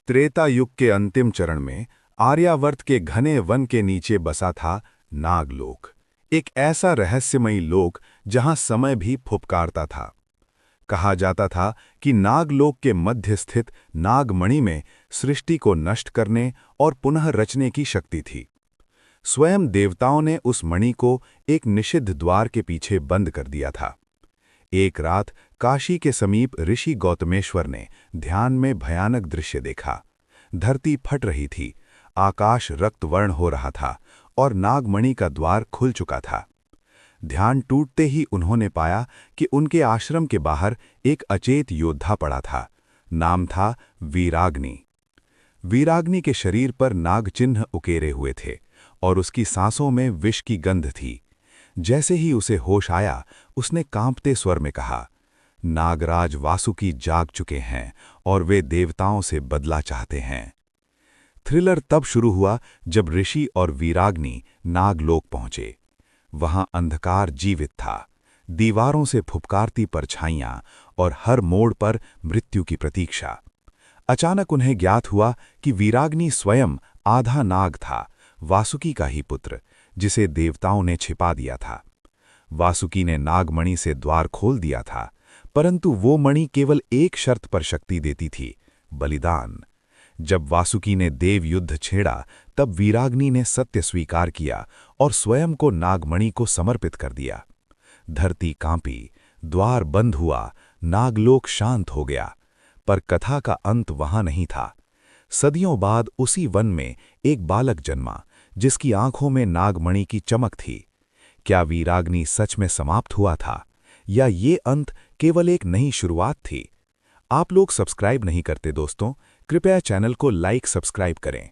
त्रेता युग के अंतिम चरण में आर्यावर्त के घने वन के नीचे बसा था नागलोक, एक ऐसा रहस्यमयी लोक जहां समय भी फुफकारता था। कहा जाता था कि नागलोक के मध्य स्थित नागमणि में सृष्टि को नष्ट करने और पुनः रचने की शक्ति थी। स्वयं देवताओं ने उस मणि को एक निषिद्ध द्वार के पीछे बंद कर दिया था। एक रात काशी के समीप ऋषि गौतमेश्वर ने ध्यान में भयानक दृश्य देखा। धरती फट रही थी, आकाश रक्तवर्ण हो रहा था और नागमणि का द्वार खुल चुका था। ध्यान टूटते ही उन्होंने पाया कि उनके आश्रम के बाहर एक अचेत योद्धा पड़ा था। नाम था वीराग्नि। वीराग्नि के शरीर पर नागचिन्ह उकेरे हुए थे और उसकी सांसों में विष की गंध थी। जैसे ही उसे होश आया, उसने कांपते स्वर में कहा, नागराज वासुकी जाग चुके हैं और वे देवताओं से बदला चाहते हैं। थ्रिलर तब शुरू हुआ जब ऋषि और वीराग्नि नागलोक पहुंचे। वहां अंधकार जीवित था, दीवारों से फुफकारती परछाइयां और हर मोड़ पर मृत्यु की प्रतीक्षा। अचानक उन्हें ज्ञात हुआ कि वीराग्नि स्वयं आधा नाग था, वासुकी का ही पुत्र, जिसे देवताओं ने छिपा दिया था। वासुकी ने नागमणि से द्वार खोल दिया था, परंतु वो मणि केवल एक शर्त पर शक्ति देती थी, बलिदान। जब वासुकी ने देव युद्ध छेड़ा, तब वीराग्नि ने सत्य स्वीकार किया और स्वयं को नागमणि को समर्पित कर दिया। धरती कांपी, द्वार बंद हुआ, नागलोक शांत हो गया। पर कथा का अंत वहां नहीं था। सदियों बाद उसी वन में एक बालक जन्मा, जिसकी आंखों में नागमणि की चमक थी। क्या वीराग्नि सच में समाप्त हुआ था, या ये अंत केवल एक नई शुरुआत थी? आप लोग सब्सक्राइब नहीं करते दोस्तों, कृपया चैनल को लाइक सब्सक्राइब करें।